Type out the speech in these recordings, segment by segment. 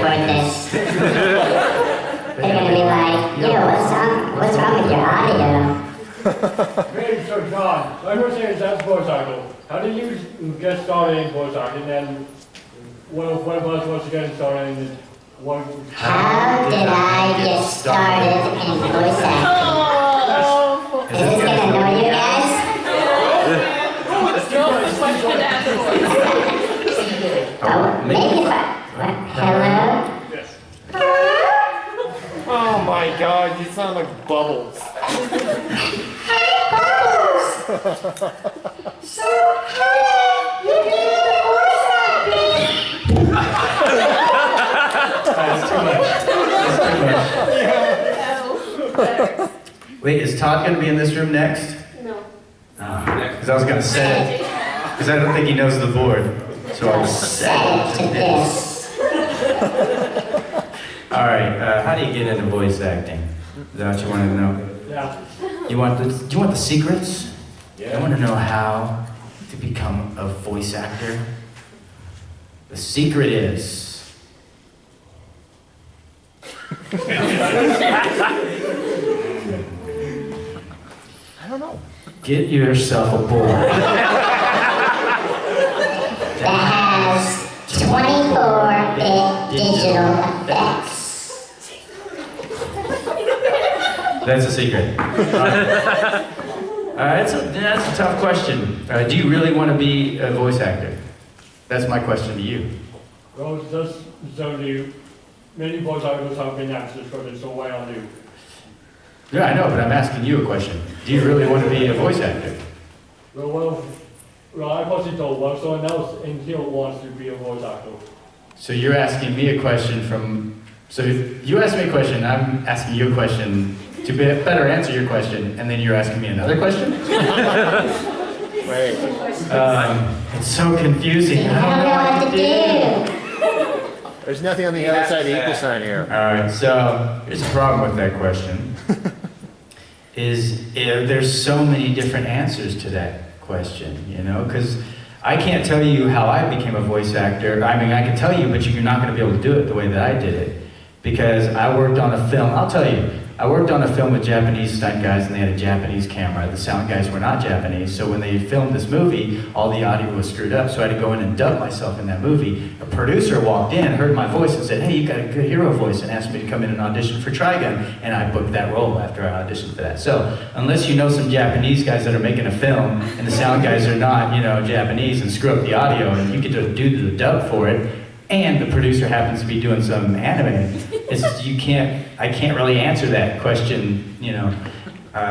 record this. They're gonna be like, yo, what's wrong with your audio? Hey, so John, I was saying that's voice acting. How did you get started in voice acting? And one of us wants to get started in one. How did I get started in voice acting? Is this gonna annoy you guys? Oh, maybe if hello? Yes. Oh my God, you sound like Bubbles. Hi, Bubbles! So, how did you get into voice acting? Wait, is Todd going to be in this room next? No. Because I was going to set it, because I don't think he knows the board. So I'll set it to this. All right, how do you get into voice acting? Is that what you want to know? Yeah. Do you want the secrets? Yeah. I want to know how to become a voice actor. The secret is... I don't know. Get yourself a board. That has 24-bit digital effects. That's a secret. That's a tough question. Do you really want to be a voice actor? That's my question to you. Well, just so many voice actors have been actors for this, so why not you? Yeah, I know, but I'm asking you a question. Do you really want to be a voice actor? Well, I wasn't told well, someone else in here wants to be a voice actor. So you're asking me a question from... So you asked me a question, I'm asking you a question to better answer your question, and then you're asking me another question? Wait. It's so confusing. I don't know what to do. There's nothing on the other side of the equal sign here. All right, so here's the problem with that question. There's so many different answers to that question, you know, because I can't tell you how I became a voice actor. I mean, I can tell you, but you're not going to be able to do it the way that I did it. Because I worked on a film, I'll tell you, I worked on a film with Japanese stunt guys and they had a Japanese camera. The sound guys were not Japanese, so when they filmed this movie, all the audio was screwed up, so I had to go in and dub myself in that movie. A producer walked in, heard my voice and said, hey, you got a good hero voice, and asked me to come in and audition for Trigun, and I booked that role after I auditioned for that. So, unless you know some Japanese guys that are making a film, and the sound guys are not, you know, Japanese, and screw up the audio, and you get to do the dub for it, and the producer happens to be doing some anime, I can't really answer that question, you know.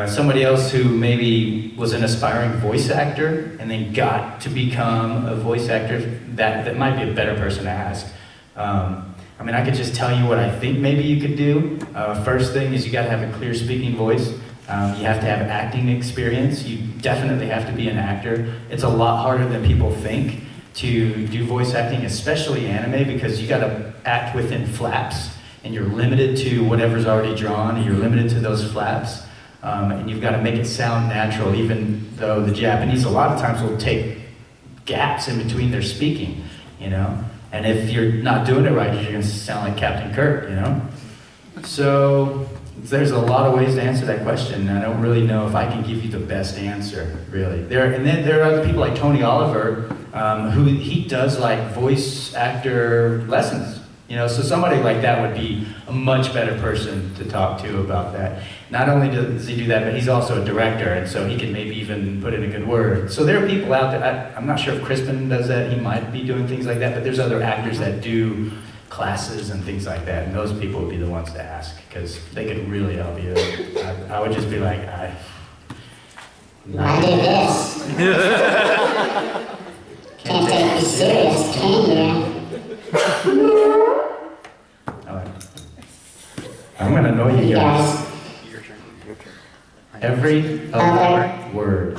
Somebody else who maybe was an aspiring voice actor and then got to become a voice actor, that might be a better person to ask. I mean, I could just tell you what I think maybe you could do. First thing is you gotta have a clear speaking voice. You have to have acting experience. You definitely have to be an actor. It's a lot harder than people think to do voice acting, especially anime, because you gotta act within flaps, and you're limited to whatever's already drawn, and you're limited to those flaps, and you've gotta make it sound natural, even though the Japanese a lot of times will take gaps in between their speaking, you know? And if you're not doing it right, you're gonna sound like Captain Kirk, you know? So, there's a lot of ways to answer that question, and I don't really know if I can give you the best answer, really. And then there are other people like Tony Oliver, who he does like voice actor lessons, you know, so somebody like that would be a much better person to talk to about that. Not only does he do that, but he's also a director, and so he can maybe even put in a good word. So there are people out there, I'm not sure if Crispin does that, he might be doing things like that, but there's other actors that do classes and things like that, and those people would be the ones to ask, because they could really help you. I would just be like, Why do this? Can't take you serious, can you? I'm gonna annoy you guys. Every other word.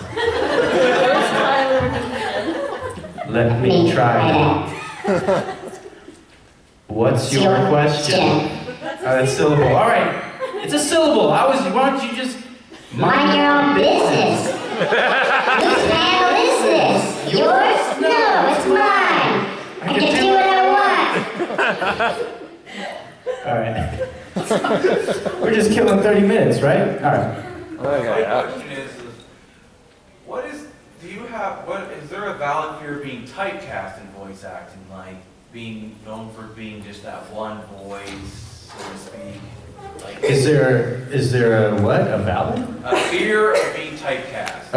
Let me try it. What's your question? That's syllable. All right, it's a syllable. Why don't you just mind your own business? Whose handle is this? Yours? No, it's mine. I can do what I want. All right. We're just killing 30 minutes, right? All right. Okay, My question is, what is, do you have, what, is there a valid fear of being typecast in voice acting, like being known for being just that one voice, so to speak? Like, Is there a what? A valid? a fear of being typecast?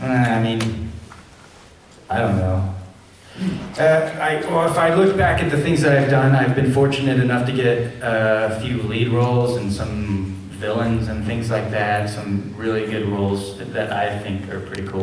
I mean, I don't know. Well, if I look back at the things that I've done, I've been fortunate enough to get a few lead roles and some villains and things like that, some really good roles that I think are pretty cool.